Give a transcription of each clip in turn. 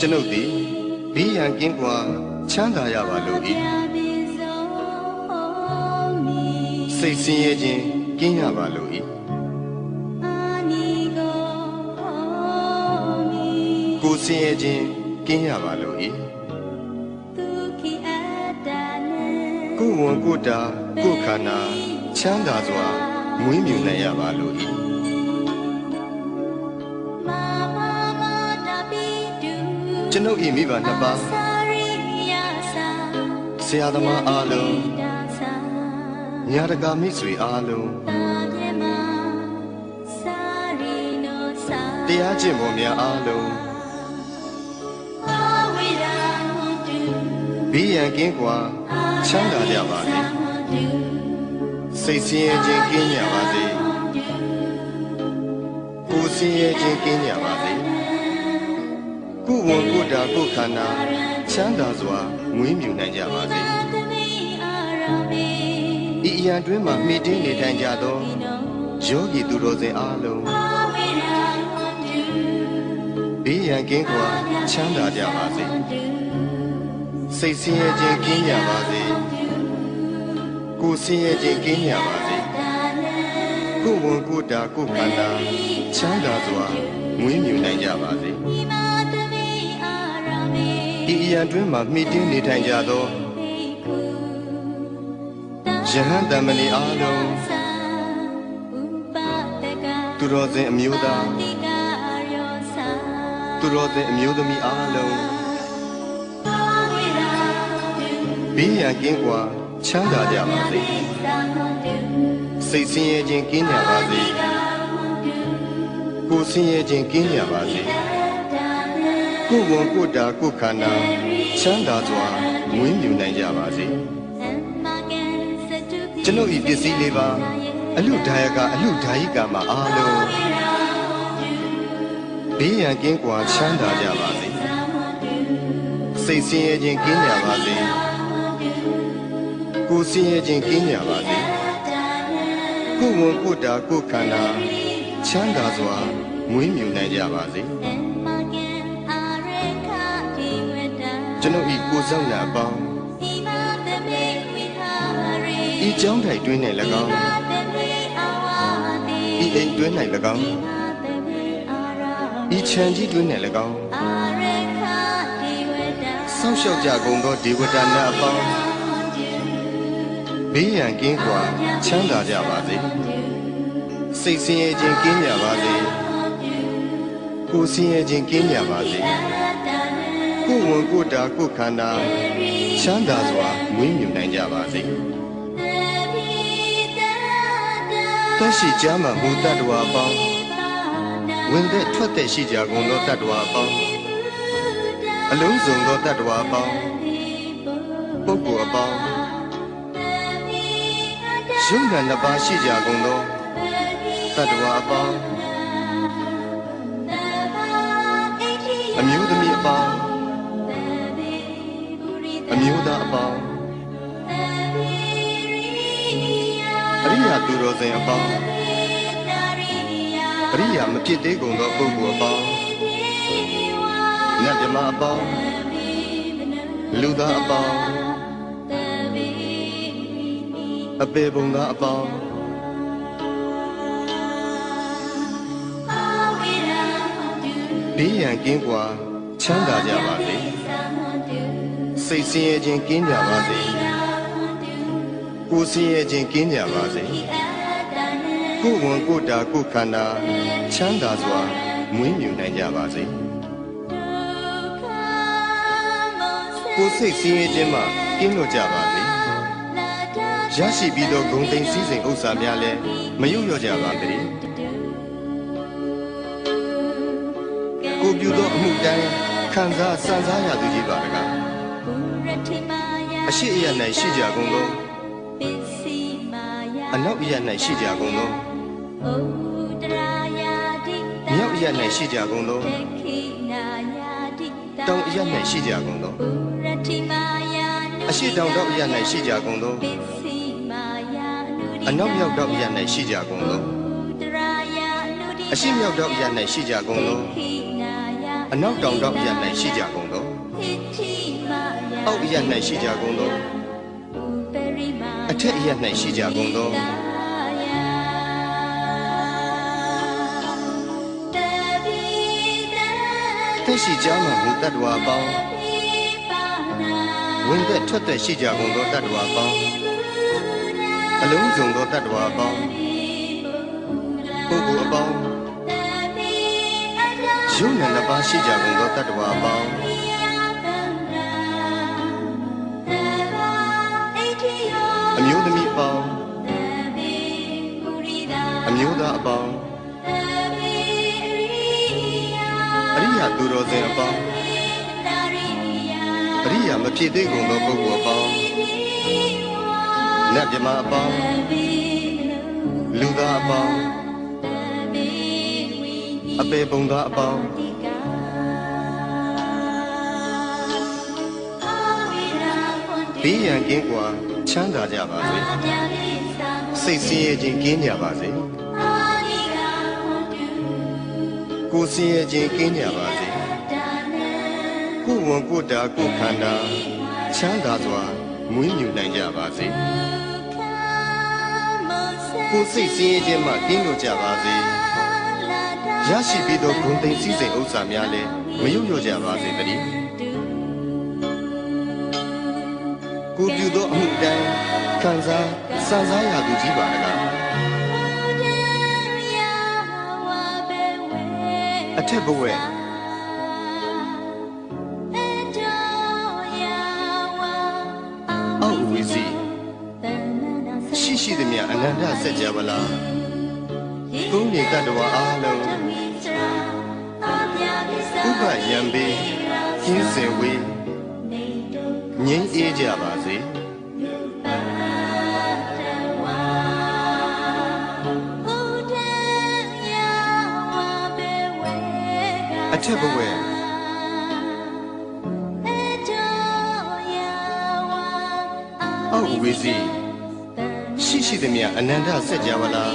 ကျွန်ုပ်သည်ဘေးရန်ကင်းကွာချမ်းသာရပါလို့၏စိတ်ဆင်းရဲခြင်းကင်းရပါလို့၏ကိုယ်ဆင်းရဲခြင်းကင်းရပါလို့၏ကိုယ်ဝန်ကိုယ်တာကိုယ်ခန္ဓာချမ်းသာစွာမွေးမြူနိုင်ရပါလို့၏ကျွန်ုပ်၏မိဘနှစ်ပါးဆရာသမားအားလုံးညာတကာမိတ်ဆွေအားလုံးတရားကျင့်ပေါ်များအားလုံးဘေးရန်ကင်းကွာချမ်းသာကြပါစေစိတ်ဆင်းရဲခြင်းကင်းကြပါစေကိုယ်ဆင်းရဲခြင်းကင်းကြပါစေကိုယ်ဝန်ကိုယ်တာကိုယ်ခန္ဓာချမ်းသာစွာမွေးမြူနိုင်ကြပါစေဤအရာတွင်မှမှီတင်းနေထိုင်ကြသောယောဂီသူတော်စင်အားလုံးဘေးရန်ကင်းကွာချမ်းသာကြပါစေစိတ်ဆင်းရဲခြင်းကင်းကြပါစေကိုယ်ဆင်းရဲခြင်းကင်းကြပါစေကိုယ်ဝန်ကိုယ်တာကိုယ်ခန္ဓာချမ်းသာစွာမွေးမြူနိုင်ကြပါစေဤအရာတွင်မှမှီတင်းနေထိုင်ကြသောယဟန်တမဏေအားလုံးသူတော်စင်အမျိုးသားသူတော်စင်အမျိုးသမီးအားလုံးဘေးရန်ကင်းကွာချမ်းသာကြပါစေစိတ်ဆင်းရဲခြင်းကင်းကြပါစေကိုယ်ဆင်းရဲခြင်းကင်းကြပါစေကိုယ်ဝန်ကိုယ်တာကိုယ်ခန္ဓာချမ်းသာစွာမွေးမြူနိုင်ကြပါစေကျွန်ုပ်ဤပစ္စည်းလေးပါအလူဒါယကအလူဒါယိကာမှာအားလုံးဘေးရန်ကင်းကွာချမ်းသာကြပါစေစိတ်ဆင်းရဲခြင်းကင်းကြပါစေကိုယ်ဆင်းရဲခြင်းကင်းကြပါစေကိုယ်ဝန်ကိုယ်တာကိုယ်ခန္ဓာချမ်းသာစွာမွေးမြူနိုင်ကြပါစေကျွန်ုပ်ဤကိုယ်ဆောင်ရာအပေါင်းဤကျောင်းထိုင်တွင်၌၎င်းဤအိမ်တွင်၌၎င်းဤခြံကြီးတွင်၌၎င်းဆောက်ရှောက်ကြကုန်သောဒေဝတာနာအပေါင်းဘေးရန်ကင်းကွာချမ်းသာကြပါစေစိတ်ဆင်းရဲခြင်းကင်းကြပါစေကိုယ်ဆင်းရဲခြင်းကင်းကြပါစေကိုယ်ဝန်ကိုယ်တာကိုယ်ခန္ဓာချမ်းသာစွာမွေးမြူနိုင်ကြပါစေသက်ရှိကြမှာမူတ္တဝါအပေါင်းဝင်သက်ထွက်သက်ရှိကြကုန်သောတတ္တဝါအပေါင်းအလုံးစုံသောတတ္တဝါအပေါင်းပုဂ္ဂိုလ်အပေါင်းယုံနာနှစ်ပါးရှိကြကုန်သောတတ္တဝါအပေါင်းအမျိုးသမီးအပေါင်းအမျိုးသားအပေါင်းအရိယာသူတော်စင်အပေါင်းအရိယာမဖြစ်သေးကုန်သောပုဂ္ဂိုလ်အပေါင်းနတ်မြမအပေါင်းလူသားအပေါင်းအပေပုံသားအပေါင်းဘေးရန်ကင်းကွာချမ်းသာကြပါစေစိတ်ဆင်းရဲခြင်းကင်းကြပါစေကိုယ်ဆင်းရဲခြင်းကင်းကြပါစေကိုယ်ဝန်ကိုယ်တာကိုယ်ခန္ဓာချမ်းသာစွာမွေးမြူနိုင်ကြပါစေကိုယ်စိတ်ဆင်းရဲခြင်းမှကင်းလွတ်ကြပါစေရရှိပြီးသောဂုဏ်သိမ်းစည်းစိမ်ဥစ္စာများလည်းမယုတ်လျော့ကြပါစေကိုပြုသောအမှုတိုင်းခံစားစံစားရသူကြီးပါတကားအရှိအယ၌ရှိကြကုန်သောအနောက်အယ၌ရှိကြကုန်သောမြောက်အယ၌ရှိကြကုန်သောတောင်အယ၌ရှိကြကုန်သောအရှိတောင်တောင်အယ၌ရှိကြကုန်သောအနောက်မြောက်တောင်အယ၌ရှိကြကုန်သောအရှိမြောက်တောင်အယ၌ရှိကြကုန်သော အနောက်တောင်တောင်ရ၌ရှိကြကုန်သောအောက်ရ၌ရှိကြကုန်သောအထက်ရ၌ရှိကြကုန်သောသက်ရှိကြမှမူတတ္တဝါပေါင်းဝင်သက်ထွက်သက်ရှိကြကုန်သောတတ္တဝါပေါင်းအလုံးစုံသောတတ္တဝါပေါင်းပုဂ္ဂိုလ်အပေါင်းယုံနာနှစ်ပါးရှိကြကုန်သောတတ္တဝါပေါင်းအမျိုးသမီးအပေါင်းအမျိုးသားအပေါင်းအရိယာသူတော်စင်အပေါင်းအရိယာမဖြစ်သေးကုန်သောပုဂ္ဂိုလ်အပေါင်းနတ်မြမအပေါင်းလူသားအပေါင်းအပေပုံသားအပေါင်းဘေးရန်ကင်းကွာချမ်းသာကြပါစေစိတ်ဆင်းရဲခြင်းကင်းကြပါစေကိုယ်ဆင်းရဲခြင်းကင်းကြပါစေကိုယ်ဝန်ကိုယ်တာကိုယ်ခန္ဓာချမ်းသာစွာမွေးမြူနိုင်ကြပါစေကိုယ်စိတ်ဆင်းရဲခြင်းမှကင်းလို့ကြပါစေရရှိပြီးသောဂုဏ်သိမ်းစည်းစိမ်ဥစ္စာများလည်းမယုတ်လျော့ကြပါစေတည်းကိုပြုသောအမှုတိုင်းခံစားစံစားရသူကြီးပါတကားအထက်ဘဝအောက်ဝီစီရှိသည်မြအနန္တဆက်ကြပါလားကုန်းနေတတ္တဝါအားလုံးဥပယံပေကျင်းစင်ဝေးငြိမ်းအေးကြပါစေအထက်ဘဝအောက်ဝီစီရှိသည်မြအနန္တဆက်ကြပါလား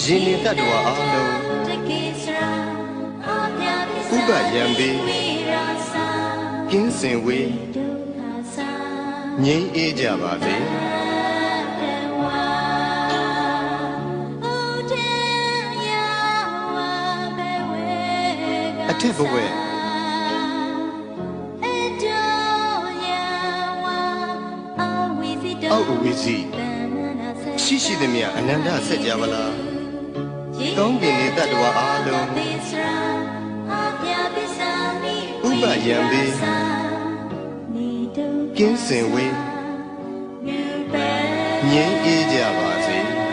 ရှင်နေတတ္တဝါအားလုံးဥပယံပေကင်းစင်ဝေးငြိမ်းအေးကြပါစေအထက်ဘဝအောက်ဝီစီရှိသည်မြအနန္တဆက်ကြပါလားကောင်းကင်နေတတ္တဝါအားလုံးဥပယံပေကင်းစင်ဝေးငြိမ်းအေးကြပါစေ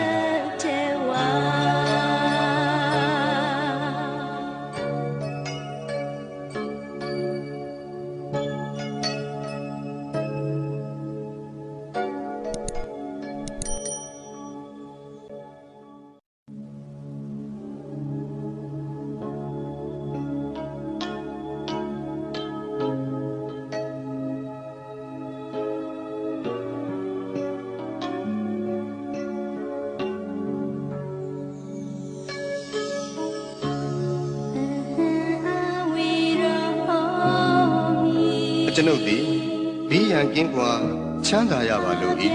ကျွန်ုပ်သည်ဘေးရန်ကင်းကွာချမ်းသာရပါလို့၏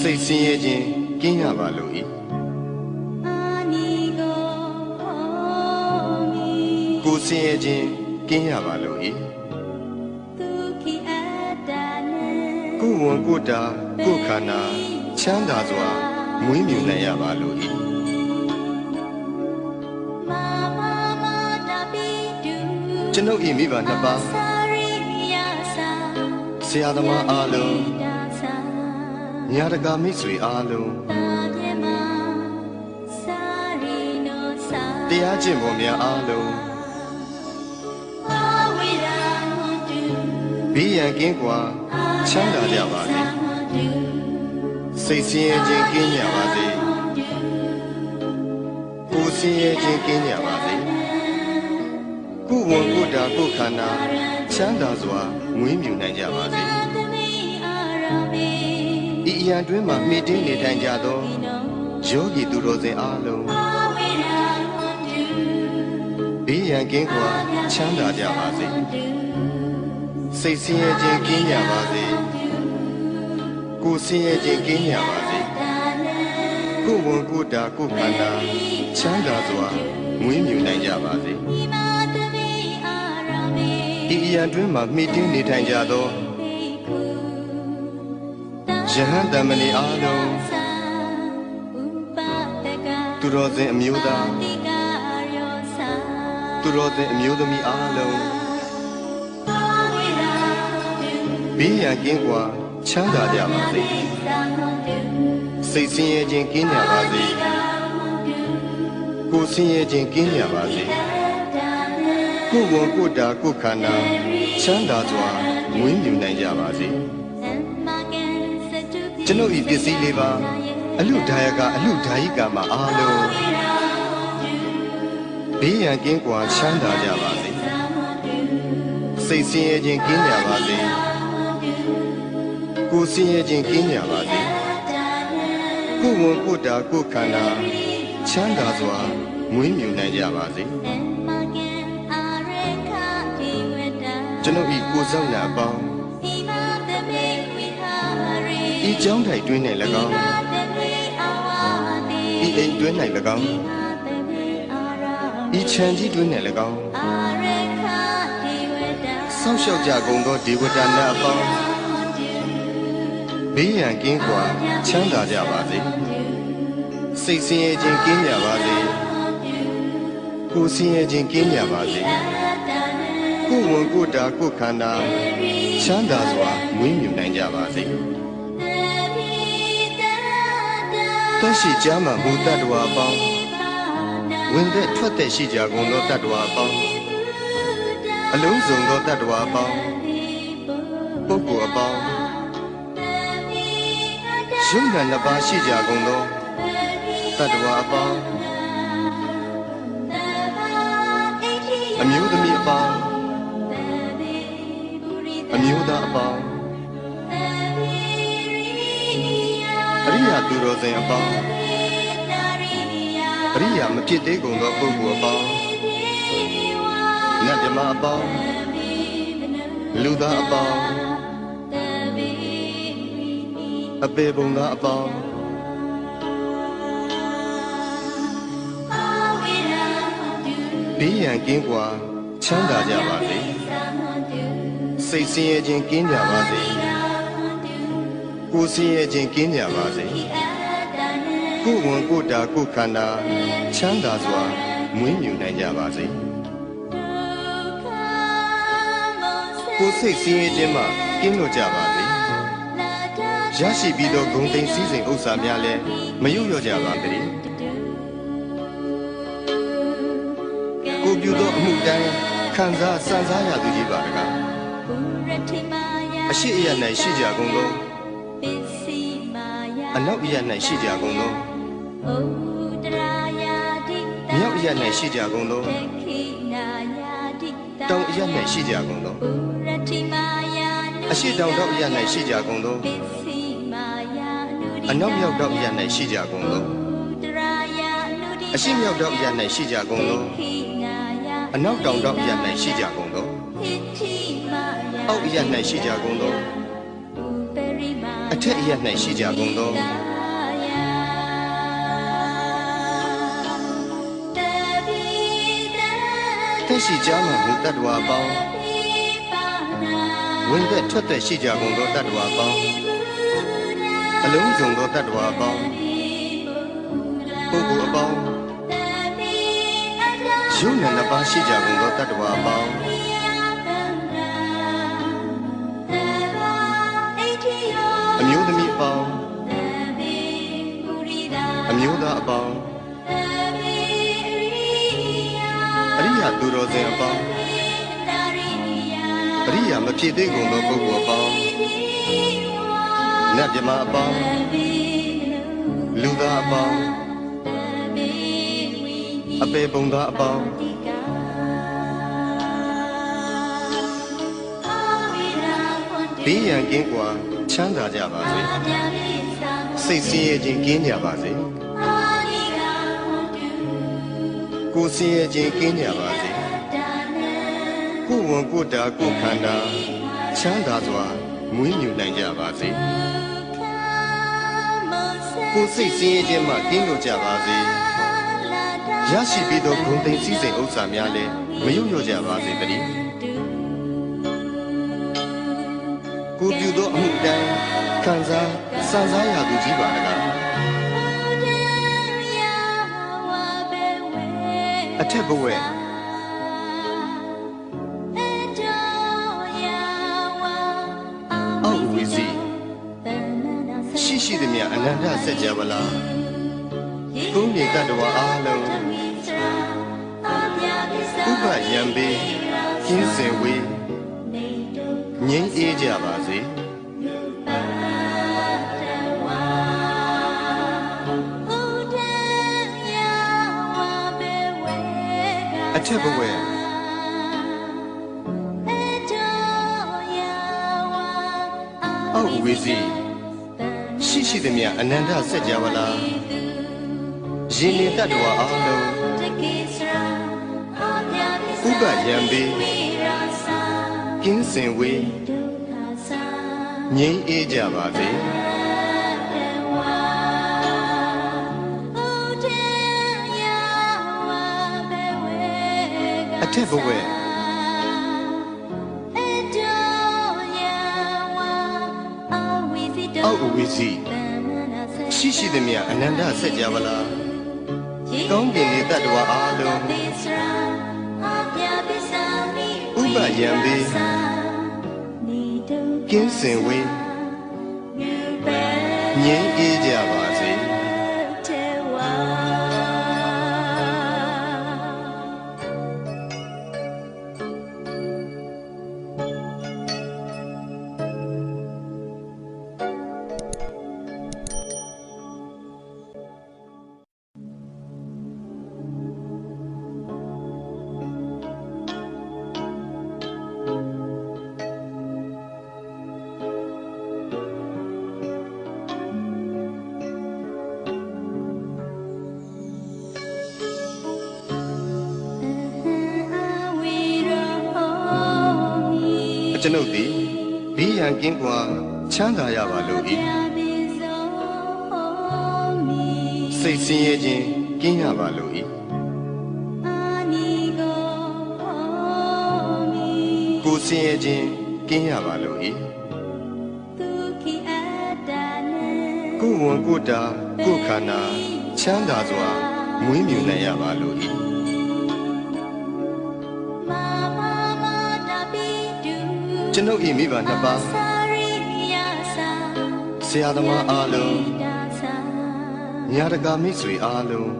စိတ်ဆင်းရဲခြင်းကင်းရပါလို့၏ကိုယ်ဆင်းရဲခြင်းကင်းရပါလို့၏ကိုယ်ဝန်ကိုယ်တာကိုယ်ခန္ဓာချမ်းသာစွာမွေးမြူနိုင်ရပါလို့၏ကျွန်ုပ်၏မိဘနှစ်ပါးဆရာသမားအားလုံးညာတကာမိတ်ဆွေအားလုံးတရားကျင့်ပေါ်များအားလုံးဘေးရန်ကင်းကွာချမ်းသာကြပါစေစိတ်ဆင်းရဲခြင်းကင်းကြပါစေကိုယ်ဆင်းရဲခြင်းကင်းကြပါစေကိုယ်ဝန်ကိုယ်တာကိုယ်ခန္ဓာချမ်းသာစွာမွေးမြူနိုင်ကြပါစေဤအရာတွင်မှမိတင်းနေထိုင်ကြသောယောဂီသူတော်စင်အားလုံး ဘေးရန်ကင်းကွာချမ်းသာကြပါစေစိတ်ဆင်းရဲခြင်းကင်းကြပါစေကိုယ်ဆင်းရဲခြင်းကင်းကြပါစေကိုယ်ဝန်ကိုယ်တာကိုယ်ခန္ဓာချမ်းသာစွာမွေးမြူနိုင်ကြပါစေဤအရာတွင်မှမိတင်းနေထိုင်ကြသောယဟန်တမဏေအားလုံးသူတော်စင်အမျိုးသားသူတော်စင်အမျိုးသမီးအားလုံးဘေးရန်ကင်းကွာချမ်းသာကြပါစေစိတ်ဆင်းရဲခြင်းကင်းကြပါစေကိုယ်ဆင်းရဲခြင်းကင်းကြပါစေကိုယ်ဝန်ကိုယ်တာကိုယ်ခန္ဓာချမ်းသာစွာမွေးမြူနိုင်ကြပါစေကျွန်ုပ်ဤပစ္စည်းလေးပါအလူဒါယကအလူဒါယိကာမအားလုံးဘေးရန်ကင်းကွာချမ်းသာကြပါစေစိတ်ဆင်းရဲခြင်းကင်းကြပါစေကိုယ်ဆင်းရဲခြင်းကင်းကြပါစေကိုယ်ဝန်ကိုယ်တာကိုယ်ခန္ဓာချမ်းသာစွာမွေးမြူနိုင်ကြပါစေကျွန်ုပ်ဤကိုယ်ဆောင်နာအပေါင်းဤကြောင်းထိုင်တွင်း၌၎င်းဤအိမ်တွင်း၌၎င်းဤခြံကြီးတွင်း၌၎င်းဆောင်းလျှောက်ကြကုန်သောဒေဝတာနာအပေါင်းဘေးရန်ကင်းကွာချမ်းသာကြပါစေစိတ်ဆင်းရဲခြင်းကင်းကြပါစေကိုယ်ဆင်းရဲခြင်းကင်းကြပါစေကိုယ်ဝန်ကိုယ်တာကိုယ်ခန္ဓာချမ်းသာစွာမွေးမြူနိုင်ကြပါစေသက်ရှိကြမှမူတ္တဝါအပေါင်းဝင်သက်ထွက်သက်ရှိကြကုန်သောတတ္တဝါအပေါင်းအလုံးစုံသောတတ္တဝါအပေါင်းပုဂ္ဂိုလ်အပေါင်းယုံနာနှစ်ပါးရှိကြကုန်သောတတ္တဝါအပေါင်းအမျိုးသမီးအပေါင်းအမျိုးသားအပေါင်းအရိယာသူတော်စင်အပေါင်းအရိယာမဖြစ်သေးကုန်သောပုဂ္ဂိုလ်အပေါင်းနတ်မြမအပေါင်းလူသားအပေါင်းအပေပုံသားအပေါင်းဘေးရန်ကင်းကွာချမ်းသာကြပါစေစိတ်ဆင်းရဲခြင်းကင်းကြပါစေကိုယ်ဆင်းရဲခြင်းကင်းကြပါစေကိုယ်ဝန်ကိုယ်တာကိုယ်ခန္ဓာချမ်းသာစွာမွေးမြူနိုင်ကြပါစေကိုယ်စိတ်ဆင်းရဲခြင်းမှကင်းလွတ်ကြပါစေရရှိပြီးသောဂုဏ်သိမ်းစည်းစိမ်ဥစ္စာများလည်းမယုတ်လျော့ကြပါစေကိုပြုသောအမှုတိုင်းခံစားစံစားရသူကြီးပါတကားအရှိအယ၌ရှိကြကုန်သောအနောက်အယ၌ရှိကြကုန်သောမြောက်အယ၌ရှိကြကုန်သောတောင်အယ၌ရှိကြကုန်သောအရှိတောင်တောင်အယ၌ရှိကြကုန်သောအနောက်မြောက်တောင်အယ၌ရှိကြကုန်သောအရှိမြောက်တောင်အယ၌ရှိကြကုန်သောအနောက်တောင်တောင်အယ၌ရှိကြကုန်သောအောက်အယ၌ရှိကြကုန်သောအထက်အယ၌ရှိကြကုန်သောသက်ရှိကြမှမူတတ္တဝါပေါင်းဝင်သက်ထွက်သက်ရှိကြကုန်သောတတ္တဝါပေါင်းအလုံးစုံသောတတ္တဝါပေါင်းပုဂ္ဂိုလ်အပေါင်းယုံနာနှစ်ပါးရှိကြကုန်သောတတ္တဝါပေါင်းအမျိုးသမီးအပေါင်းအမျိုးသားအပေါင်းအရိယာသူတော်စင်အပေါင်းအရိယာမဖြစ်သေးကုန်သောပုဂ္ဂိုလ်အပေါင်းနတ်မြမအပေါင်းလူသားအပေါင်းအပေပုံသားအပေါင်းဘေးရန်ကင်းကွာချမ်းသာကြပါစေစိတ်ဆင်းရဲခြင်းကင်းကြပါစေကိုယ်ဆင်းရဲခြင်းကင်းကြပါစေ ကိုယ်ဝန်ကိုယ်တာကိုယ်ခန္ဓာချမ်းသာစွာမွေးမြူနိုင်ကြပါစေကိုယ်စိတ်ဆင်းရဲခြင်းမှကင်းလွတ်ကြပါစေရရှိပြီးသောဂုဏ်သိမ်းစည်းစိမ်ဥစ္စာများလည်းမယုံလျော့ကြပါစေတည်းကိုပြုသောအမှုတိုင်းခံစားစံစားရသူကြီးပါတကားအထက်ဘဝအောက်ဝီစီရှိသည်မြအနန္တစัจ java လာကုန်းမြေတတ္တဝါအားလုံးဥပယံပေကင်းစင်ဝေးငြိမ်းအေးကြပါစေအထက်ဘဝအောက်ဝီစီရှိသည်မြအနန္တစัจ java လာရင်နေတတ္တဝါအားလုံးဥပယံပေကင်းစင်ဝေးငြိမ်းအေးကြပါစေအထက်ဘဝအောက်ဝီစီရှိသည်မြအနန္တစัจ java လာကောင်းကင်နေတတ္တဝါအားလုံးဥပယံပေကင်းစင်ဝေးငြိမ်းအေးကြပါစေကျွန်ုပ်သည်ဘေးရန်ကင်းကွာချမ်းသာရပါလို့၏စိတ်ဆင်းရဲခြင်းကင်းရပါလို့၏ကိုယ်ဆင်းရဲခြင်းကင်းရပါလို့၏ကိုယ်ဝန်ကိုယ်တာကိုယ်ခန္ဓာချမ်းသာစွာမွေးမြူနိုင်ရပါလို့၏ကျွန်ုပ်၏မိဘနှစ်ပါးဆရာသမားအားလုံးညာတကာမိတ်ဆွေအားလုံး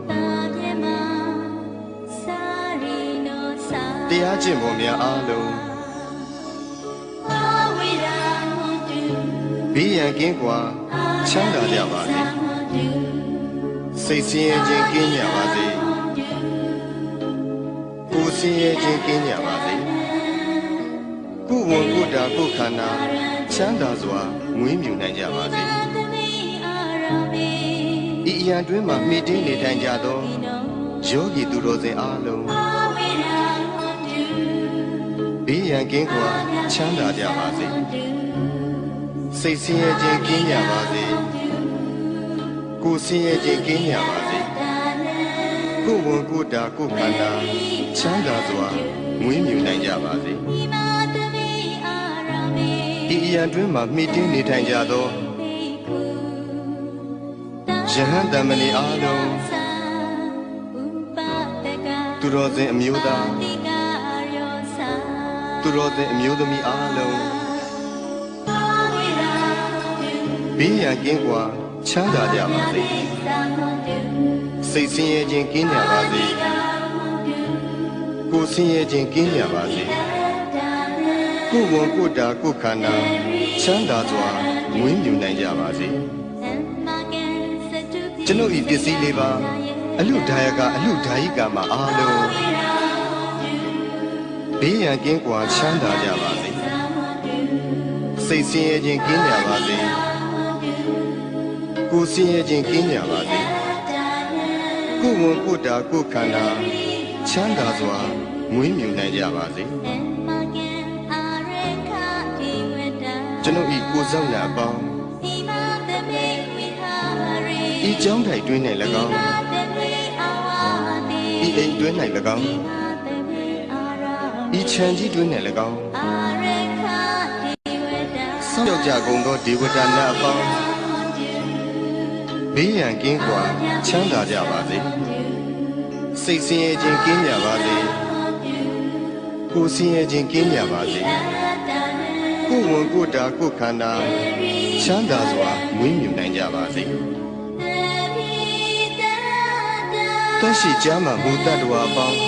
တရားကျင့်ပေါ်များအားလုံးဘေးရန်ကင်းကွာချမ်းသာကြပါစေစိတ်ဆင်းရဲခြင်းကင်းကြပါစေကိုယ်ဆင်းရဲခြင်းကင်းကြပါစေကိုယ်ဝန်ကိုယ်တာကိုယ်ခန္ဓာချမ်းသာစွာမွေးမြူနိုင်ကြပါစေဤအရာတွင်မှမိတင်းနေထိုင်ကြသောယောဂီသူတော်စင်အားလုံးဘေးရန်ကင်းကွာချမ်းသာကြပါစေစိတ်ဆင်းရဲခြင်းကင်းကြပါစေကိုယ်ဆင်းရဲခြင်းကင်းကြပါစေကိုယ်ဝန်ကိုယ်တာကိုယ်ခန္ဓာချမ်းသာစွာမွေးမြူနိုင်ကြပါစေဤအရာတွင်မှမိတင်းနေထိုင်ကြသောယဟန်တမဏေအားလုံးသူတော်စင်အမျိုးသားသူတော်စင်အမျိုးသမီးအားလုံးဘေးရန်ကင်းကွာချမ်းသာကြပါစေစိတ်ဆင်းရဲခြင်းကင်းကြပါစေကိုယ်ဆင်းရဲခြင်းကင်းကြပါစေကိုယ်ဝန်ကိုယ်တာကိုယ်ခန္ဓာချမ်းသာစွာမွေးမြူနိုင်ကြပါစေကျွန်ုပ်၏ပစ္စည်းလေးပါအလူဒါယကအလူဒါယိကာမအားလုံးဘေးရန်ကင်းကွာချမ်းသာကြပါစေစိတ်ဆင်းရဲခြင်းကင်းကြပါစေကိုယ်ဆင်းရဲခြင်းကင်းကြပါစေကိုယ်ဝန်ကိုယ်တာကိုယ်ခန္ဓာချမ်းသာစွာမွေးမြူနိုင်ကြပါစေ ကျွန်ုပ်ဤကိုဆောင်နာအပေါင်းဤကြောင်းထိုင်တွင်း၌၎င်းဤအိမ်တွင်း၌၎င်းဤခြံကြီးတွင်း၌၎င်းဆောက်ကြကုန်သောဒေဝတာနာအပေါင်းဘေးရန်ကင်းကွာချမ်းသာကြပါစေစိတ်ဆင်းရဲခြင်းကင်းကြပါစေကိုယ်ဆင်းရဲခြင်းကင်းကြပါစေကိုယ်ဝန်ကိုယ်တာကိုယ်ခန္ဓာချမ်းသာစွာမွေးမြူနိုင်ကြပါစေတက်ရှိကြမှာမူတ္တဝါအပေါင်း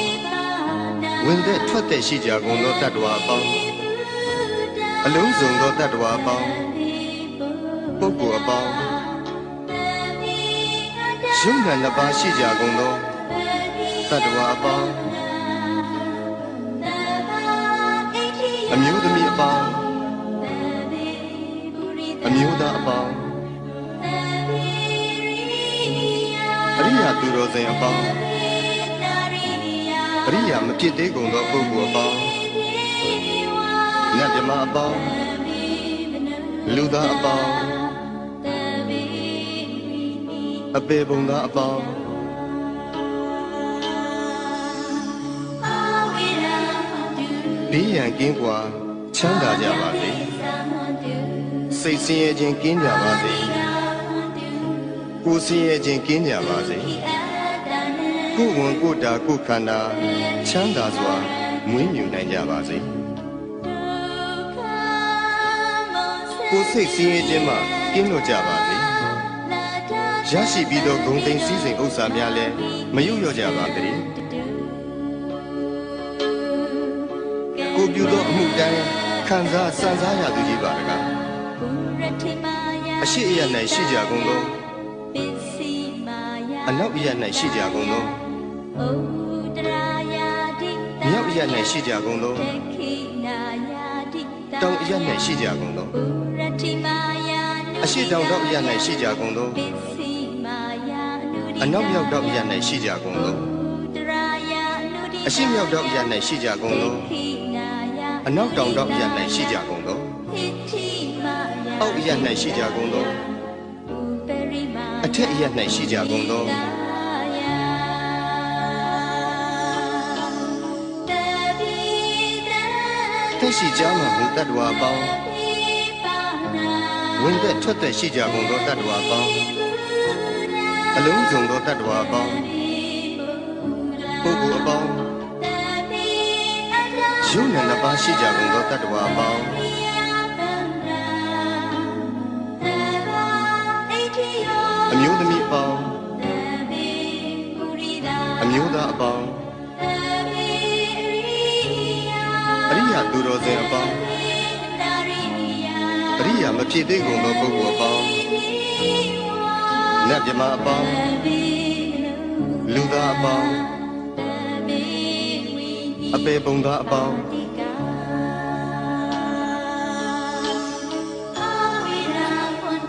ဝင်သက်ထွက်သက်ရှိကြကုန်သောတတ္တဝါအပေါင်းအလုံးစုံသောတတ္တဝါအပေါင်းပုဂ္ဂိုလ်အပေါင်းယုံနာနှစ်ပါးရှိကြကုန်သောတတ္တဝါအပေါင်းအမျိုးသမီးအပေါင်းအမျိုးသားအပေါင်းအရိယာသူတော်စင်အပေါင်းအရိယာမဖြစ်သေးကုန်သောပုဂ္ဂိုလ်အပေါင်းနတ်မြမအပေါင်းလူသားအပေါင်းအပေပုံသားအပေါင်းဘေးရန်ကင်းကွာချမ်းသာကြပါစေစိတ်ဆင်းရဲခြင်းကင်းကြပါစေကိုယ်ဆင်းရဲခြင်းကင်းကြပါစေကိုယ်ဝန်ကိုယ်တာကိုယ်ခန္ဓာချမ်းသာစွာမွေးမြူနိုင်ကြပါစေကိုယ်စိတ်ဆင်းရဲခြင်းမှကင်းလွတ်ကြပါစေရရှိပြီးသောဂုဏ်သိမ်းစည်းစိမ်ဥစ္စာများလည်းမယုတ်လျော့ကြပါစေကိုပြုသောအမှုတိုင်းခံစားစံစားရသူကြီးပါတကားအရှိအယ၌ရှိကြကုန်သောအနောက်အယ၌ရှိကြကုန်သောမြောက်အယ၌ရှိကြကုန်သောတောင်အယ၌ရှိကြကုန်သောအရှိတောင်တောင်အယ၌ရှိကြကုန်သောအနောက်မြောက်တောင်အယ၌ရှိကြကုန်သောအရှိမြောက်တောင်အယ၌ရှိကြကုန်သောအနောက်တောင်တောင်အယ၌ရှိကြကုန်သောအောက်အယ၌ရှိကြကုန်သောအထက်အယ၌ရှိကြကုန်သောတက်ရှိကြမှာမူတတ္တဝါပေါင်းဝင်သက်ထွက်သက်ရှိကြကုန်သောတတ္တဝါပေါင်းအလုံးစုံသောတတ္တဝါပေါင်းပုဂ္ဂိုလ်အပေါင်းယုံနာနှစ်ပါးရှိကြကုန်သောတတ္တဝါပေါင်းအမျိုးသမီးအပေါင်းအမျိုးသားအပေါင်းအရိယာသူတော်စင်အပေါင်းအရိယာမဖြစ်သေးကုန်သောပုဂ္ဂိုလ်အပေါင်းနတ်မြမအပေါင်းလူသားအပေါင်းအပေပုံသားအပေါင်း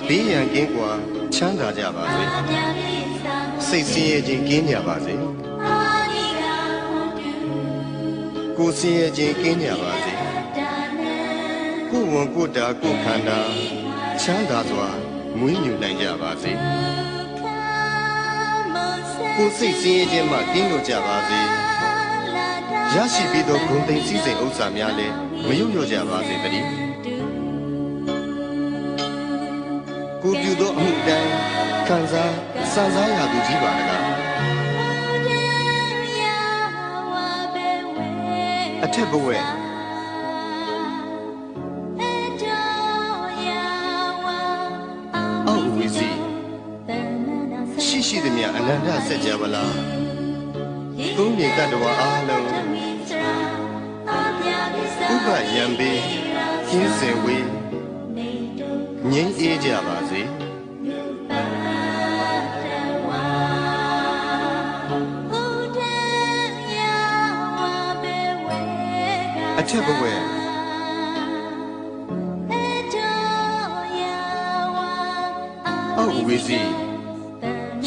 ဘေးရန်ကင်းကွာချမ်းသာကြပါစေစိတ်ဆင်းရဲခြင်းကင်းကြပါစေကိုယ်ဆင်းရဲခြင်းကင်းကြပါစေကိုယ်ဝန်ကိုယ်တာကိုယ်ခန္ဓာချမ်းသာစွာမွေးမြူနိုင်ကြပါစေကိုယ်စိတ်ဆင်းရဲခြင်းမှကင်းလွတ်ကြပါစေရရှိပြီးသောဂုဏ်သိမ်းစည်းစိမ်ဥစ္စာများလည်းမယုတ်လျော့ကြပါစေတည်းကိုပြုသောအမှုတိုင်းခံစားစံစားရသူကြီးပါတကားအထက်ဘဝအောက်ဝီစီရှိသည်မြအနန္တစัจ java လာသုံးမြေတတ္တဝါအားလုံးဥပယံပေကင်းစင်ဝေးငြိမ်းအေးကြပါစေအထက်ဘဝအောက်ဝီစီ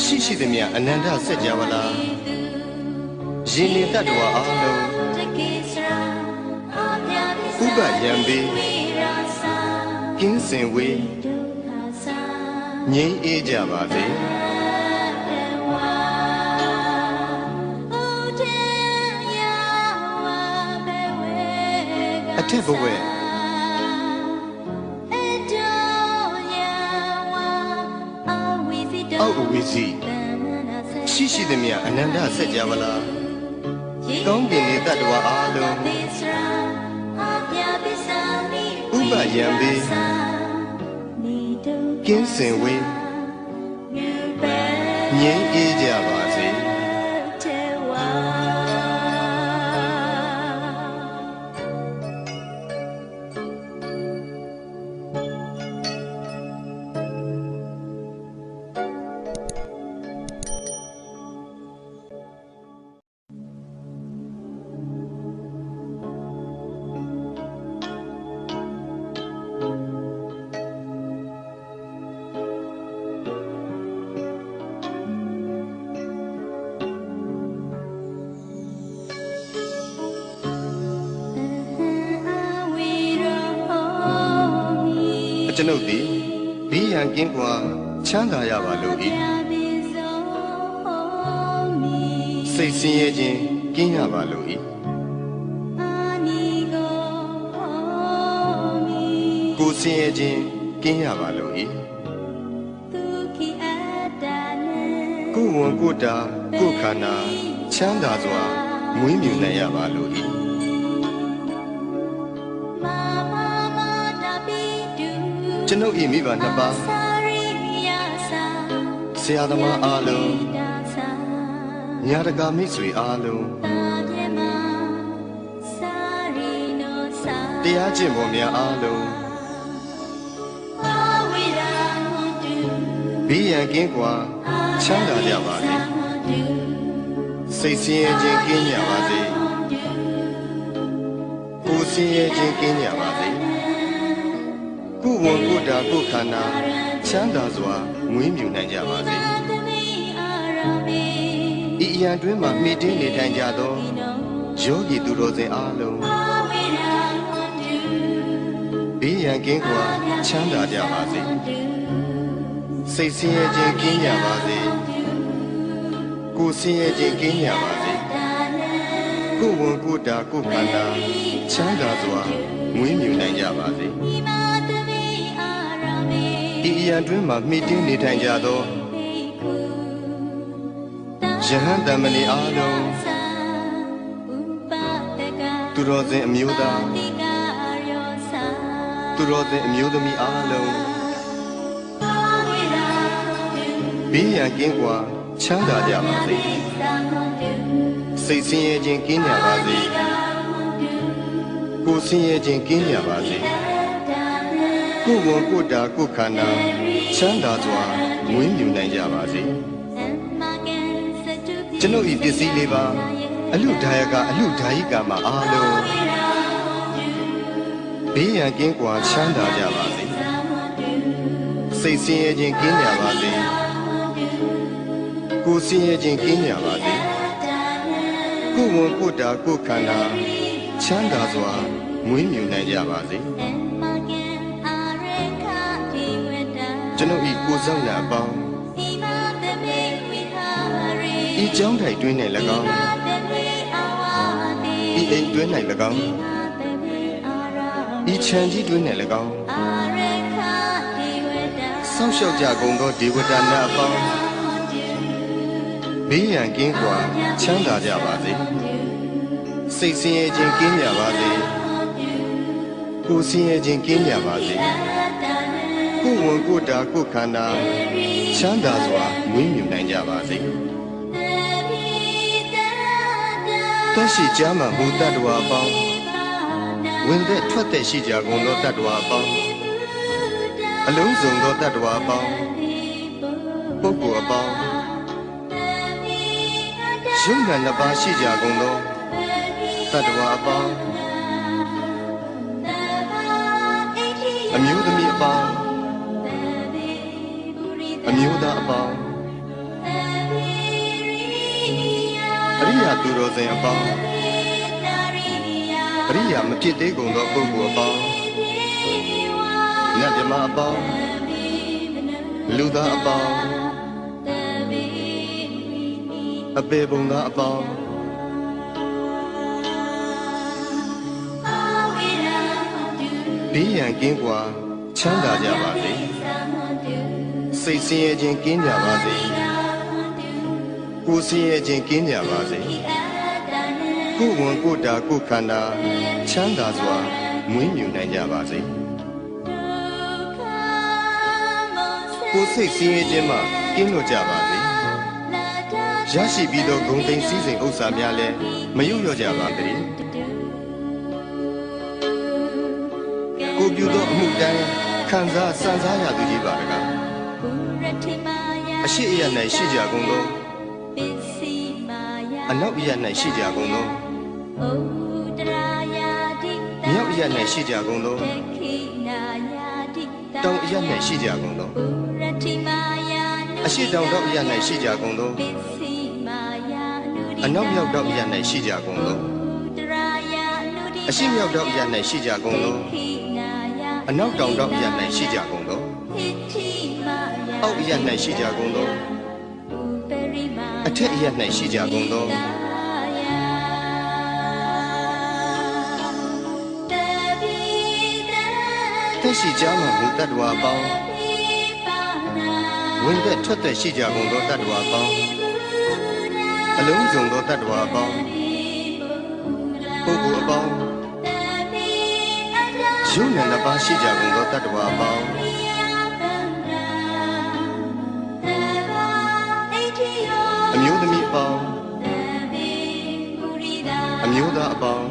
ရှိသည်မြအနန္တစัจ java လာယင်းနေတတ္တဝါအားလုံးဥပယံပေက ကင်းစင်ဝေးငြိမ်းအေးကြပါစေအထက်ဘဝအောက်အဝိဇ္ဇရှိသည်မြအနန္တဆက်ကြပါလားကောင်းကင်နေတတ္တဝါအားလုံးဥပယံပေကင်းစင်ဝေးငြိမ်းအေးကြပါစေကျွန်ုပ်သည်ဘေးရန်ကင်းကွာချမ်းသာရပါလို့၏စိတ်ဆင်းရဲခြင်းကင်းရပါလို့၏ကိုယ်ဆင်းရဲခြင်းကင်းရပါလို့၏ကိုယ်ဝန်ကိုယ်တာကိုယ်ခန္ဓာချမ်းသာစွာမွေးမြူနိုင်ရပါလို့၏ကျွန်ုပ်၏မိဘနှစ်ပါးဆရာသမားအားလုံးညာတကာမိတ်ဆွေအားလုံးတရားကျင့်ပေါ်များအားလုံးဘေးရန်ကင်းကွာချမ်းသာကြပါစေစိတ်ဆင်းရဲခြင်းကင်းကြပါစေကိုယ်ဆင်းရဲခြင်းကင်းကြပါစေကိုယ်ဝန်ကိုယ်တာကိုယ်ခန္ဓာချမ်းသာစွာမွေးမြူနိုင်ကြပါစေဤအရာတွင်မှမိတင်းနေထိုင်ကြသောယောဂီသူတော်စင်အားလုံးဘေးရန်ကင်းကွာချမ်းသာကြပါစေစိတ်ဆင်းရဲခြင်းကင်းကြပါစေကိုယ်ဆင်းရဲခြင်းကင်းကြပါစေကိုယ်ဝန်ကိုယ်တာကိုယ်ခန္ဓာချမ်းသာစွာမွေးမြူနိုင်ကြပါစေဤအရာတွင်မှမိတင်းနေထိုင်ကြသောယဟန်တမဏေအားလုံးသူတော်စင်အမျိုးသားသူတော်စင်အမျိုးသမီးအားလုံးဘေးရန်ကင်းကွာချမ်းသာကြပါစေစိတ်ဆင်းရဲခြင်းကင်းကြပါစေကိုယ်ဆင်းရဲခြင်းကင်းကြပါစေကိုယ်ဝန်ကိုယ်တာကိုယ်ခန္ဓာချမ်းသာစွာမွေးမြူနိုင်ကြပါစေကျွန်ုပ်ဤပစ္စည်းလေးပါအလူဒါယကအလူဒါယိကာမအားလုံးဘေးရန်ကင်းကွာချမ်းသာကြပါစေစိတ်ဆင်းရဲခြင်းကင်းကြပါစေကိုယ်ဆင်းရဲခြင်းကင်းကြပါစေကိုယ်ဝန်ကိုယ်တာကိုယ်ခန္ဓာချမ်းသာစွာမွေးမြူနိုင်ကြပါစေကျွန်ုပ်ဤကိုယ်ဆောင်ရာအပေါင်းဤကြောင်းထိုင်တွင်း၌၎င်းဤအိမ်တွင်း၌၎င်းဤခြံကြီးတွင်း၌၎င်းဆောင်းလျှောက်ကြကုန်သောဒေဝတာနာအပေါင်းဘေးရန်ကင်းကွာချမ်းသာကြပါစေစိတ်ဆင်းရဲခြင်းကင်းကြပါစေကိုယ်ဆင်းရဲခြင်းကင်းကြပါစေကိုယ်ဝန်ကိုယ်တာကိုယ်ခန္ဓာချမ်းသာစွာမွေးမြူနိုင်ကြပါစေသက်ရှိကြမှမူတတ္တဝါအပေါင်းဝင်သက်ထွက်သက်ရှိကြကုန်သောတတ္တဝါအပေါင်းအလုံးစုံသောတတ္တဝါအပေါင်းပုဂ္ဂိုလ်အပေါင်းယုံနာနှစ်ပါးရှိကြကုန်သောတတ္တဝါအပေါင်းအမျိုးသမီးအပေါင်းအမျိုးသားအပေါင်းအရိယာသူတော်စင်အပေါင်းအရိယာမဖြစ်သေးကုန်သောပုဂ္ဂိုလ်အပေါင်းနတ် မအပေါင်းလူသားအပေါင်းအပေပုံသားအပေါင်းဘေးရန်ကင်းကွာချမ်းသာကြပါစေစိတ်ဆင်းရဲခြင်းကင်းကြပါစေကိုယ်ဆင်းရဲခြင်းကင်းကြပါစေကိုယ်ဝန်ကိုယ်တာကိုယ်ခန္ဓာချမ်းသာစွာမွေးမြူနိုင်ကြပါစေကိုယ်စိတ်ဆင်းရဲခြင်းမှကင်းလွတ်ကြပါစေရရှိပြီးသောဂုဏ်သိမ်းစည်းစိမ်ဥစ္စာများလည်းမယုတ်လျော့ကြပါစေကိုပြုသောအမှုတိုင်းခံစားစံစားရသူကြီးပါတကားအရှိအယ၌ရှိကြကုန်သောအနောက်အယ၌ရှိကြကုန်သောမြောက်အယ၌ရှိကြကုန်သောတောင်အယ၌ရှိကြကုန်သောအရှိတောင်တောင်အယ၌ရှိကြကုန်သောအနောက်မြောက်တောင်အယ၌ရှိကြကုန်သောအရှိမြောက်တောင်အယ၌ရှိကြကုန်သောအနောက်တောင်တောင်အယ၌ရှိကြကုန်သောအောက်အယ၌ရှိကြကုန်သောအထက်အယ၌ရှိကြကုန်သောသက်ရှိကြမှမူတ attva အပေါင်းဝင်သက်ထွက်သက်ရှိကြကုန်သောတ attva အပေါင်းအလုံးစုံသောတ attva အပေါင်းပုဂ္ဂိုလ်အပေါင်းယုံနာနှစ်ပါးရှိကြကုန်သောတ attva အပေါင်းအမျိုးသမီးအပေါင်းအမျိုးသားအပေါင်း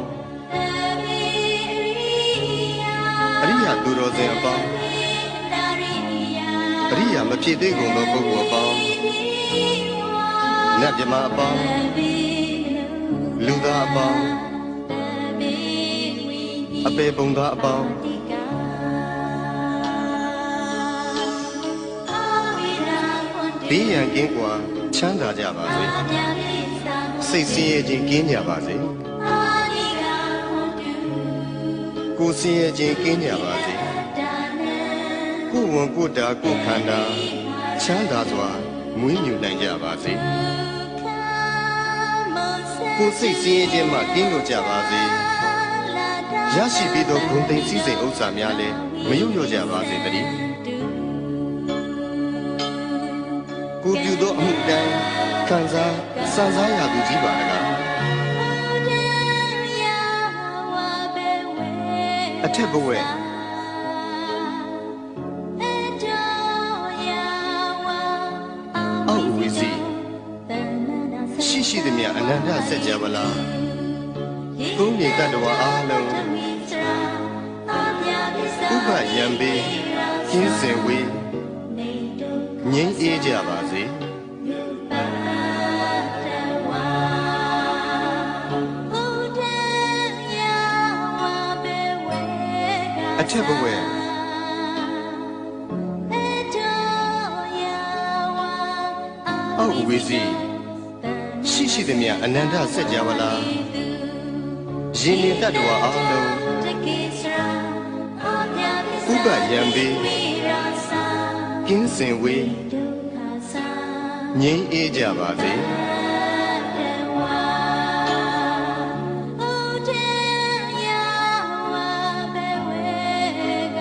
အရိယာသူတော်စင်အပေါင်းအရိယာမဖြစ်သေးကုန်သောပုဂ္ဂိုလ်အပေါင်းနတ်မြမအပေါင်းလူသားအပေါင်းအပေပုံသားအပေါင်းဘေးရန်ကင်းကွာချမ်းသာကြပါစေစိတ်ဆင်းရဲခြင်းကင်းကြပါစေကိုယ်ဆင်းရဲခြင်းကင်းကြပါစေကိုယ်ဝန်ကိုယ်တာကိုယ်ခန္ဓာချမ်းသာစွာမွေးမြူနိုင်ကြပါစေကိုယ်စိတ်ဆင်းရဲခြင်းမှကင်းလွတ်ကြပါစေရရှိပြီးသောဂုဏ်သိမ်းစည်းစိမ်ဥစ္စာများလည်းမယုတ်လျော့ကြပါစေတည်းကိုပြုသောအမှုတိုင်းခံစားစံစားရသူကြီးပါတကားအထက်ဘဝအောက်ဝီစီရှိသည်မြအနန္တစัจ java လာသုံးမြေတ attva အားလုံးဥပယံပေကျင်းစင်ဝေးငြိမ်းအေးကြပါစေအထက်ဘဝအောက်ဝီစီရှိသည်မြအနန္တစัจ java လာယင်းနေတ attva အားလုံးဥပယံပေကင်းစင်ဝေးငြိမ်းအေးကြပါစေ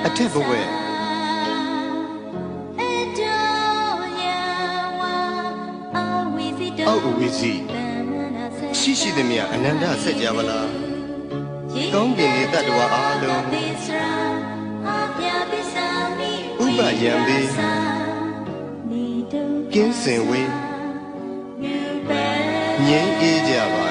အထက်ဘဝအောက်ဝီစီရှိသည်မြအနန္တစัจ java လာကောင်းကင်နေတ attva အားလုံးဥပယံပေကင်းစင်ဝေးငြိမ်းအေးကြပါ